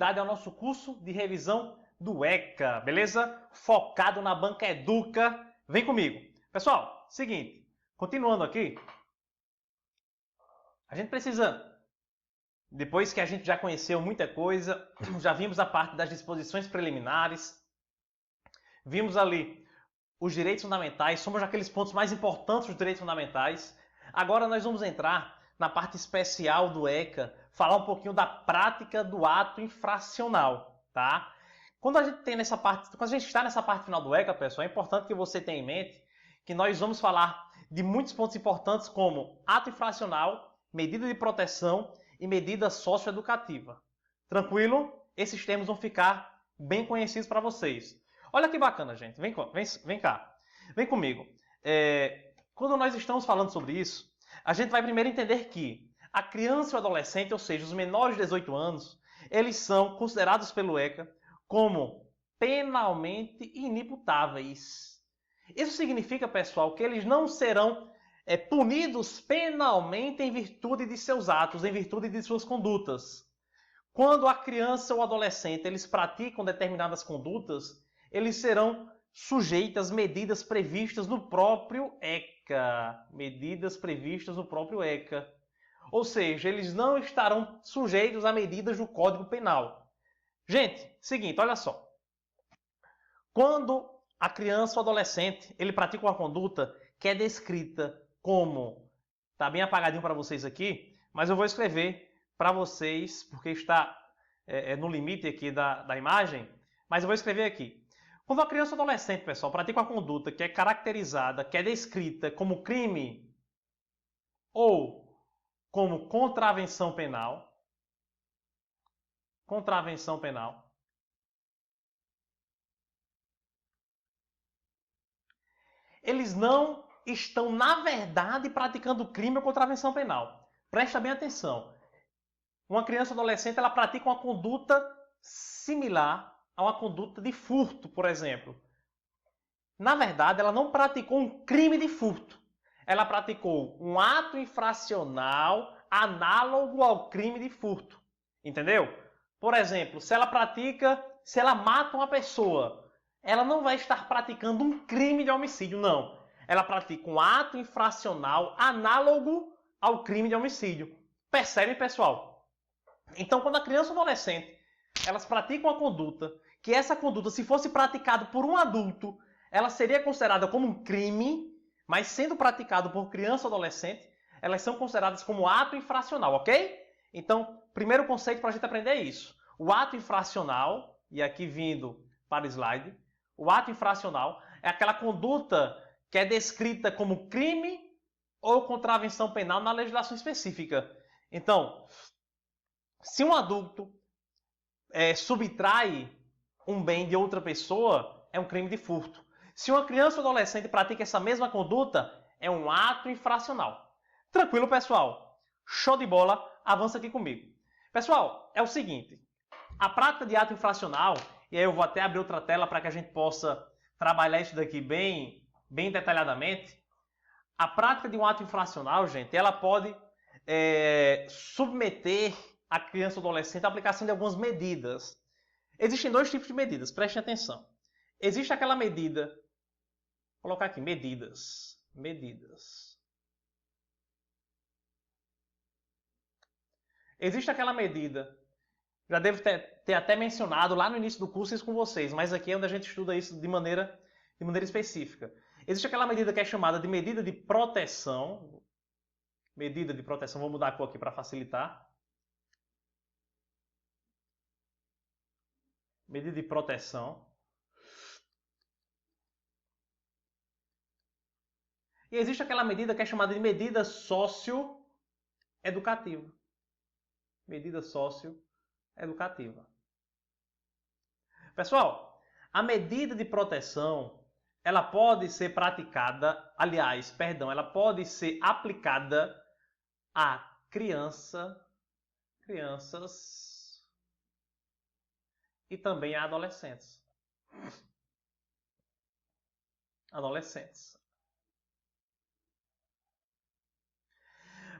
Ao nosso curso de revisão do ECA, beleza? Focado na banca Educa. Vem comigo. Pessoal, seguinte, continuando aqui, a gente precisa, depois que a gente já conheceu muita coisa, já vimos a parte das disposições preliminares, vimos ali os direitos fundamentais, somos aqueles pontos mais importantes dos direitos fundamentais. Agora nós vamos entrar na parte especial do ECA, falar um pouquinho da prática do ato infracional, tá? Quando a gente está nessa parte final do ECA, pessoal, é importante que você tenha em mente que nós vamos falar de muitos pontos importantes como ato infracional, medida de proteção e medida socioeducativa. Tranquilo? Esses termos vão ficar bem conhecidos para vocês. Olha que bacana, gente. Vem cá. Vem comigo. Quando nós estamos falando sobre isso, a gente vai primeiro entender que a criança e o adolescente, ou seja, os menores de 18 anos, eles são considerados pelo ECA como penalmente inimputáveis. Isso significa, pessoal, que eles não serão punidos penalmente em virtude de seus atos, em virtude de suas condutas. Quando a criança ou o adolescente eles praticam determinadas condutas, eles serão sujeitos às medidas previstas no próprio ECA. Medidas previstas no próprio ECA. Ou seja, eles não estarão sujeitos a medidas do Código Penal. Gente, seguinte, olha só. Quando a criança ou adolescente ele pratica uma conduta que é descrita como... Está bem apagadinho para vocês aqui, mas eu vou escrever para vocês, porque está no limite aqui da imagem, mas eu vou escrever aqui. Quando a criança ou adolescente, pessoal, pratica uma conduta que é caracterizada, que é descrita como crime ou como contravenção penal, eles não estão, na verdade, praticando crime ou contravenção penal. Presta bem atenção. Uma criança ou adolescente ela pratica uma conduta similar a uma conduta de furto, por exemplo. Na verdade, ela não praticou um crime de furto. Ela praticou um ato infracional análogo ao crime de furto. Entendeu? Por exemplo, se ela mata uma pessoa, ela não vai estar praticando um crime de homicídio, não. Ela pratica um ato infracional análogo ao crime de homicídio. Percebe, pessoal? Então, quando a criança ou adolescente elas praticam uma conduta, que essa conduta, se fosse praticada por um adulto, ela seria considerada como um crime, mas sendo praticado por criança ou adolescente, elas são consideradas como ato infracional, ok? Então, primeiro conceito para a gente aprender é isso. O ato infracional, e aqui vindo para o slide, o ato infracional é aquela conduta que é descrita como crime ou contravenção penal na legislação específica. Então, se um adulto subtrai um bem de outra pessoa, é um crime de furto. Se uma criança ou adolescente pratica essa mesma conduta, é um ato infracional. Tranquilo, pessoal? Show de bola? Avança aqui comigo. Pessoal, é o seguinte. A prática de ato infracional, e aí eu vou até abrir outra tela para que a gente possa trabalhar isso daqui bem detalhadamente. A prática de um ato infracional, gente, ela pode submeter a criança ou adolescente à aplicação de algumas medidas. Existem dois tipos de medidas, prestem atenção. Existe aquela medida, vou colocar aqui, medidas. Existe aquela medida, já devo ter até mencionado lá no início do curso isso com vocês, mas aqui é onde a gente estuda isso de maneira específica. Existe aquela medida que é chamada de medida de proteção. Medida de proteção, vou mudar a cor aqui para facilitar. Medida de proteção. E existe aquela medida que é chamada de medida socioeducativa. Medida socioeducativa. Pessoal, a medida de proteção, ela pode ser praticada, ela pode ser aplicada a crianças e também a adolescentes.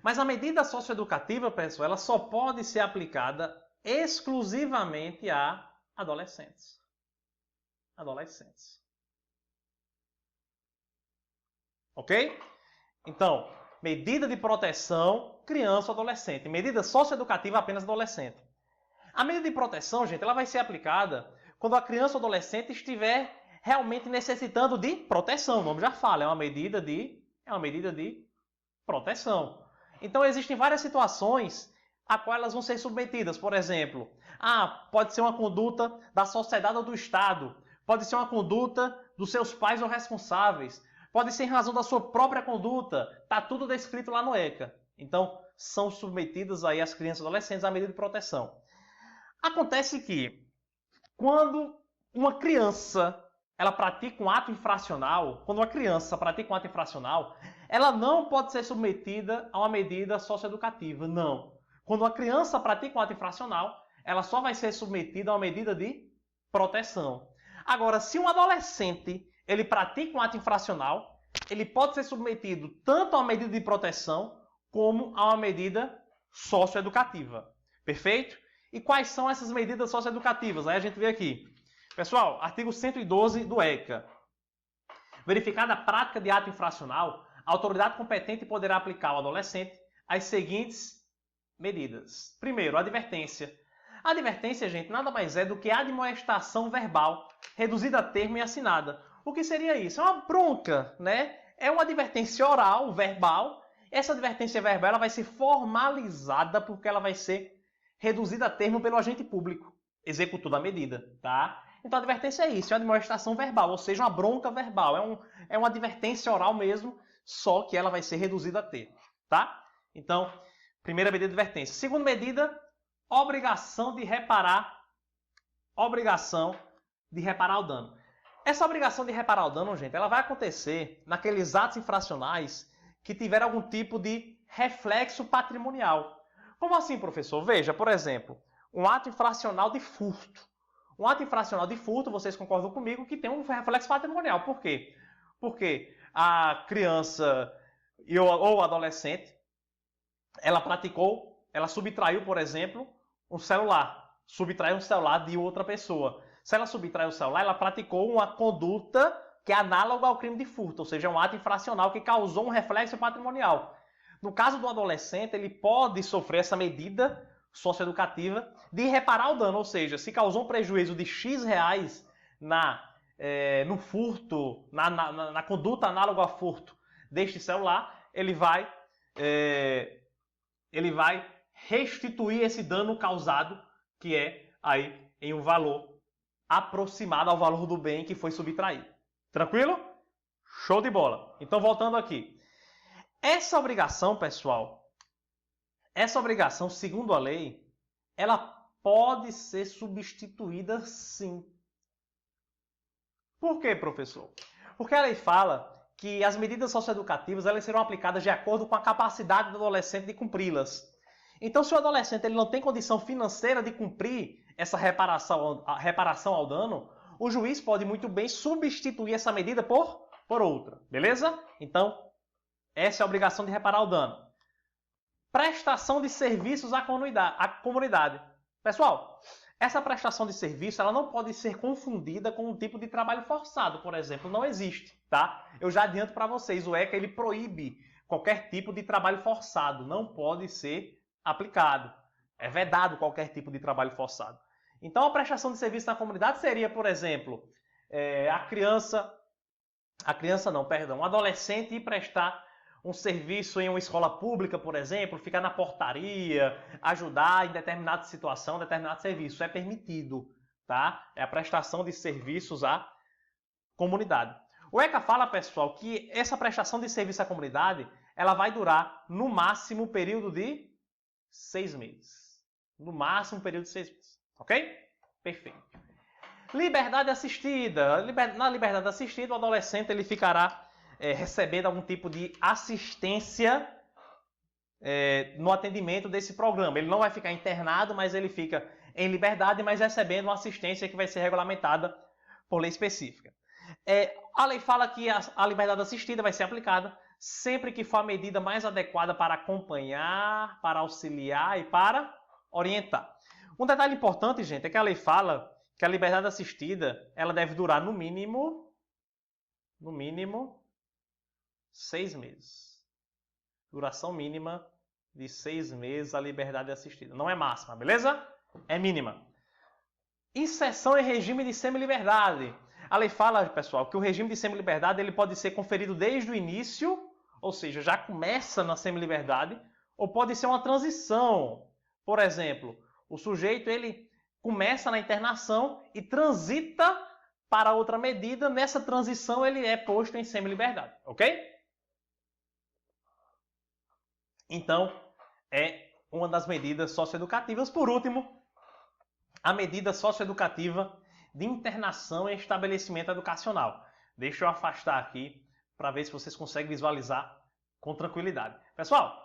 Mas a medida socioeducativa, pessoal, ela só pode ser aplicada exclusivamente a adolescentes. Adolescentes. Ok? Então, medida de proteção, criança ou adolescente. Medida socioeducativa, apenas adolescente. A medida de proteção, gente, ela vai ser aplicada quando a criança ou adolescente estiver realmente necessitando de proteção. O nome já fala, é uma medida de proteção. Então, existem várias situações a qual elas vão ser submetidas. Por exemplo, pode ser uma conduta da sociedade ou do Estado. Pode ser uma conduta dos seus pais ou responsáveis. Pode ser em razão da sua própria conduta. Está tudo descrito lá no ECA. Então, são submetidas aí as crianças e adolescentes à medida de proteção. Acontece que, quando uma criança ela pratica um ato infracional, ela não pode ser submetida a uma medida socioeducativa, não. Quando uma criança pratica um ato infracional, ela só vai ser submetida a uma medida de proteção. Agora, se um adolescente ele pratica um ato infracional, ele pode ser submetido tanto a uma medida de proteção como a uma medida socioeducativa. Perfeito? E quais são essas medidas socioeducativas? Aí a gente vê aqui. Pessoal, artigo 112 do ECA. Verificada a prática de ato infracional, a autoridade competente poderá aplicar ao adolescente as seguintes medidas. Primeiro, advertência. A advertência, gente, nada mais é do que a admoestação verbal, reduzida a termo e assinada. O que seria isso? É uma bronca, né? É uma advertência oral, verbal. Essa advertência verbal ela vai ser formalizada porque ela vai ser reduzida a termo pelo agente público, executor da medida, tá? Então a advertência é isso, é uma admoestação verbal, ou seja, uma bronca verbal. É uma advertência oral mesmo, só que ela vai ser reduzida a termo, tá? Então, primeira medida de advertência. Segunda medida, obrigação de reparar o dano. Essa obrigação de reparar o dano, gente, ela vai acontecer naqueles atos infracionais que tiveram algum tipo de reflexo patrimonial. Como assim, professor? Veja, por exemplo, um ato infracional de furto. Um ato infracional de furto, vocês concordam comigo, que tem um reflexo patrimonial. Por quê? Porque a criança ou o adolescente, ela subtraiu, por exemplo, um celular. Subtraiu um celular de outra pessoa. Se ela subtraiu o celular, ela praticou uma conduta que é análoga ao crime de furto, ou seja, um ato infracional que causou um reflexo patrimonial. No caso do adolescente, ele pode sofrer essa medida socioeducativa de reparar o dano, ou seja, se causou um prejuízo de X reais no furto, na conduta análoga ao furto deste celular, ele vai restituir esse dano causado, que é aí em um valor aproximado ao valor do bem que foi subtraído. Tranquilo? Show de bola. Então, voltando aqui. Essa obrigação, pessoal, segundo a lei, ela pode ser substituída sim. Por quê, professor? Porque a lei fala que as medidas socioeducativas elas serão aplicadas de acordo com a capacidade do adolescente de cumpri-las. Então, se o adolescente ele não tem condição financeira de cumprir essa reparação ao dano, o juiz pode muito bem substituir essa medida por outra. Beleza? Então, essa é a obrigação de reparar o dano. Prestação de serviços à comunidade. Pessoal, essa prestação de serviço ela não pode ser confundida com um tipo de trabalho forçado, por exemplo. Não existe, tá? Eu já adianto para vocês, o ECA ele proíbe qualquer tipo de trabalho forçado. Não pode ser aplicado. É vedado qualquer tipo de trabalho forçado. Então, a prestação de serviço na comunidade seria, por exemplo, um adolescente ir prestar um serviço em uma escola pública, por exemplo, ficar na portaria, ajudar em determinada situação, determinado serviço. Isso é permitido, tá? É a prestação de serviços à comunidade. O ECA fala, pessoal, que essa prestação de serviço à comunidade, ela vai durar, no máximo, um período de 6 meses. No máximo, um período de 6 meses. Ok? Perfeito. Liberdade assistida. Na liberdade assistida, o adolescente ele ficará recebendo algum tipo de assistência no atendimento desse programa. Ele não vai ficar internado, mas ele fica em liberdade, mas recebendo uma assistência que vai ser regulamentada por lei específica. A lei fala que a liberdade assistida vai ser aplicada sempre que for a medida mais adequada para acompanhar, para auxiliar e para orientar. Um detalhe importante, gente, é que a lei fala que a liberdade assistida ela deve durar no mínimo 6 meses. Duração mínima de 6 meses a liberdade assistida. Não é máxima, beleza? É mínima. Inserção em regime de semi-liberdade. A lei fala, pessoal, que o regime de semi-liberdade ele pode ser conferido desde o início, ou seja, já começa na semi-liberdade, ou pode ser uma transição. Por exemplo, o sujeito ele começa na internação e transita para outra medida. Nessa transição ele é posto em semi-liberdade, ok? Então, é uma das medidas socioeducativas. Por último, a medida socioeducativa de internação em estabelecimento educacional. Deixa eu afastar aqui para ver se vocês conseguem visualizar com tranquilidade. Pessoal,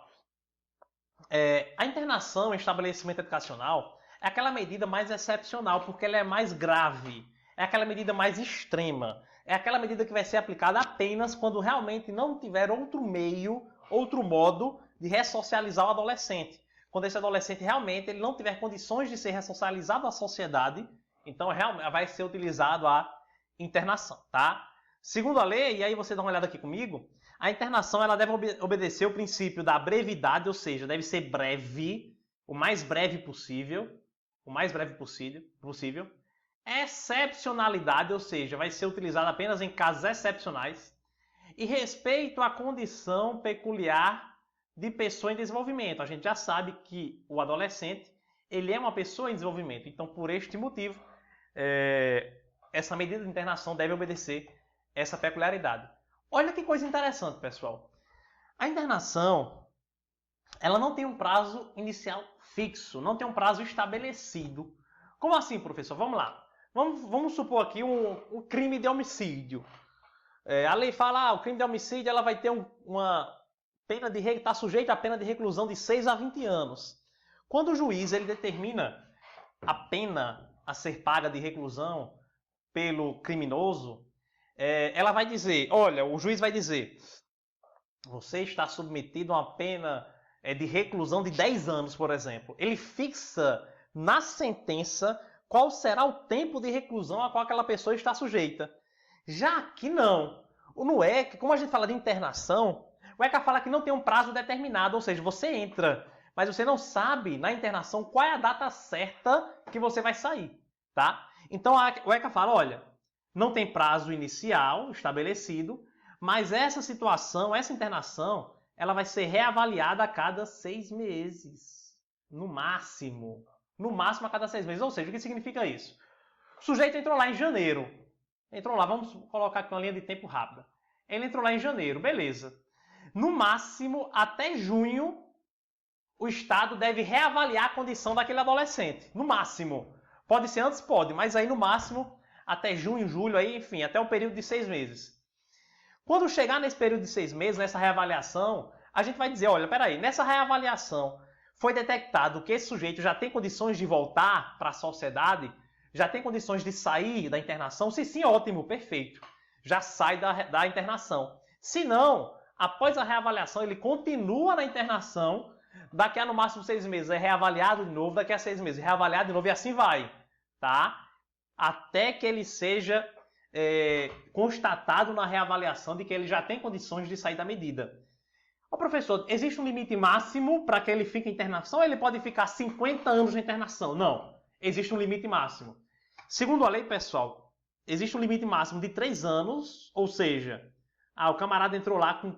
a internação em estabelecimento educacional é aquela medida mais excepcional, porque ela é mais grave, é aquela medida mais extrema, é aquela medida que vai ser aplicada apenas quando realmente não tiver outro meio, outro modo de ressocializar o adolescente. Quando esse adolescente realmente ele não tiver condições de ser ressocializado à sociedade, então vai ser utilizado a internação, tá? Segundo a lei, e aí você dá uma olhada aqui comigo, a internação ela deve obedecer o princípio da brevidade, ou seja, deve ser breve, o mais breve possível, excepcionalidade, ou seja, vai ser utilizada apenas em casos excepcionais, e respeito à condição peculiar de pessoa em desenvolvimento. A gente já sabe que o adolescente ele é uma pessoa em desenvolvimento. Então, por este motivo, essa medida de internação deve obedecer essa peculiaridade. Olha que coisa interessante, pessoal. A internação ela não tem um prazo inicial fixo, não tem um prazo estabelecido. Como assim, professor? Vamos lá. Vamos supor aqui um crime de homicídio. A lei fala, o crime de homicídio ela vai ter uma pena está sujeito à pena de reclusão de 6 a 20 anos. Quando o juiz ele determina a pena a ser paga de reclusão pelo criminoso, ela vai dizer, olha, o juiz vai dizer, você está submetido a uma pena de reclusão de 10 anos, por exemplo. Ele fixa na sentença qual será o tempo de reclusão a qual aquela pessoa está sujeita. Já aqui não. No ECA, como a gente fala de internação, o ECA fala que não tem um prazo determinado, ou seja, você entra, mas você não sabe na internação qual é a data certa que você vai sair, tá? Então o ECA fala, olha, não tem prazo inicial estabelecido, mas essa situação, essa internação, ela vai ser reavaliada a cada 6 meses, no máximo. No máximo a cada 6 meses. Ou seja, o que significa isso? O sujeito entrou lá em janeiro. Entrou lá, vamos colocar aqui uma linha de tempo rápida. Ele entrou lá em janeiro, beleza. No máximo, até junho, o Estado deve reavaliar a condição daquele adolescente. No máximo. Pode ser antes? Pode, mas aí no máximo, até junho, julho, aí, enfim, até um período de 6 meses. Quando chegar nesse período de 6 meses, nessa reavaliação, a gente vai dizer, olha, peraí, nessa reavaliação foi detectado que esse sujeito já tem condições de voltar para a sociedade, já tem condições de sair da internação? Se sim, ótimo, perfeito. Já sai da internação. Se não, após a reavaliação, ele continua na internação, daqui a no máximo 6 meses é reavaliado de novo, daqui a 6 meses é reavaliado de novo e assim vai, tá? Até que ele seja constatado na reavaliação de que ele já tem condições de sair da medida. Ô, professor, existe um limite máximo para que ele fique em internação ou ele pode ficar 50 anos na internação? Não, existe um limite máximo. Segundo a lei, pessoal, existe um limite máximo de 3 anos, ou seja, o camarada entrou lá com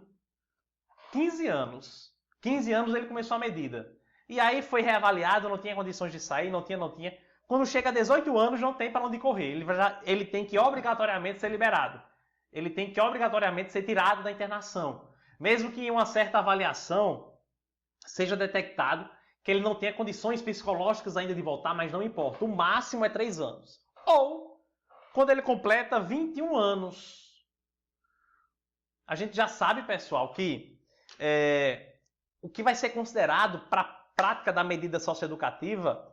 15 anos. 15 anos ele começou a medida. E aí foi reavaliado, não tinha condições de sair, não tinha. Quando chega a 18 anos, não tem para onde correr. Ele tem que obrigatoriamente ser liberado. Ele tem que obrigatoriamente ser tirado da internação. Mesmo que em uma certa avaliação seja detectado que ele não tenha condições psicológicas ainda de voltar, mas não importa. O máximo é 3 anos. Ou quando ele completa 21 anos. A gente já sabe, pessoal, que o que vai ser considerado para a prática da medida socioeducativa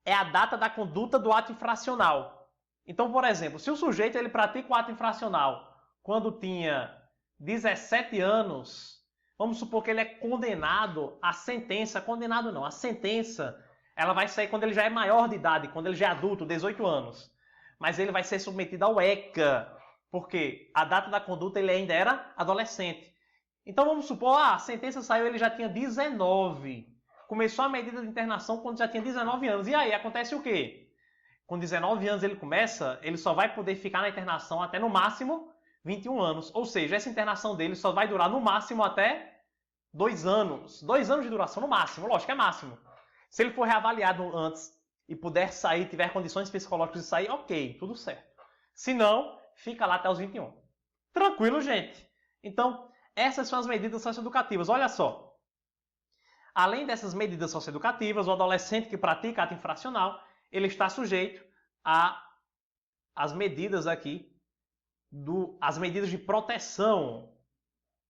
é a data da conduta do ato infracional. Então, por exemplo, se o sujeito ele pratica o ato infracional quando tinha 17 anos, vamos supor que ele é condenado, a sentença ela vai sair quando ele já é maior de idade, quando ele já é adulto, 18 anos. Mas ele vai ser submetido ao ECA, porque a data da conduta ele ainda era adolescente. Então vamos supor, a sentença saiu, ele já tinha 19. Começou a medida de internação quando já tinha 19 anos. E aí, acontece o quê? Com 19 anos ele começa, ele só vai poder ficar na internação até no máximo 21 anos. Ou seja, essa internação dele só vai durar no máximo até 2 anos. 2 anos de duração no máximo, lógico, é máximo. Se ele for reavaliado antes e puder sair, tiver condições psicológicas de sair, ok, tudo certo. Se não, fica lá até os 21. Tranquilo, gente? Então, essas são as medidas socioeducativas. Olha só. Além dessas medidas socioeducativas, o adolescente que pratica ato infracional, ele está sujeito às medidas aqui, as medidas de proteção,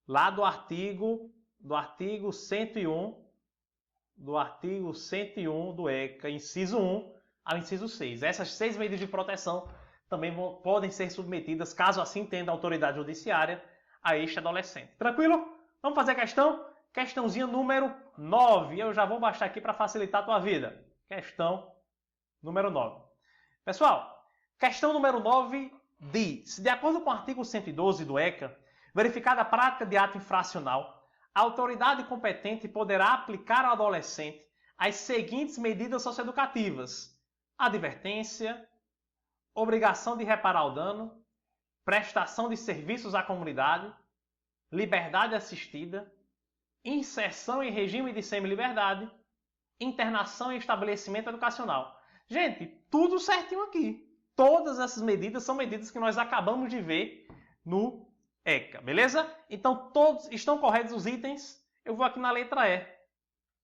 lá do artigo 101, do ECA, inciso 1 ao inciso 6. Essas 6 medidas de proteção também podem ser submetidas, caso assim entenda a autoridade judiciária, a este adolescente. Tranquilo? Vamos fazer a questão? Questãozinha número 9. Eu já vou baixar aqui para facilitar a tua vida. Questão número 9. Pessoal, questão número 9 diz: de acordo com o artigo 112 do ECA, verificada a prática de ato infracional, a autoridade competente poderá aplicar ao adolescente as seguintes medidas socioeducativas: advertência, obrigação de reparar o dano, prestação de serviços à comunidade, liberdade assistida, inserção em regime de semi-liberdade, internação em estabelecimento educacional. Gente, tudo certinho aqui. Todas essas medidas são medidas que nós acabamos de ver no ECA, beleza? Então, todos estão corretos os itens. Eu vou aqui na letra E.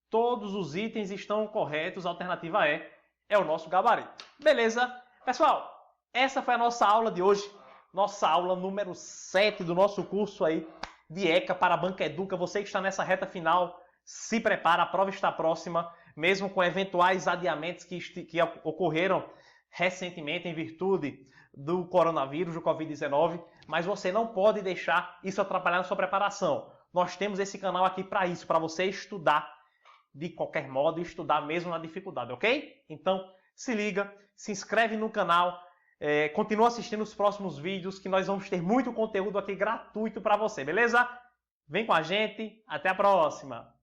Todos os itens estão corretos, a alternativa E é o nosso gabarito. Beleza? Pessoal, essa foi a nossa aula de hoje. Nossa aula número 7 do nosso curso aí de ECA para a Banca Educa. Você que está nessa reta final, se prepara, a prova está próxima, mesmo com eventuais adiamentos que ocorreram recentemente em virtude do coronavírus, do Covid-19, mas você não pode deixar isso atrapalhar na sua preparação. Nós temos esse canal aqui para isso, para você estudar de qualquer modo e estudar mesmo na dificuldade, ok? Então, se liga, se inscreve no canal, continua assistindo os próximos vídeos que nós vamos ter muito conteúdo aqui gratuito para você, beleza? Vem com a gente, até a próxima!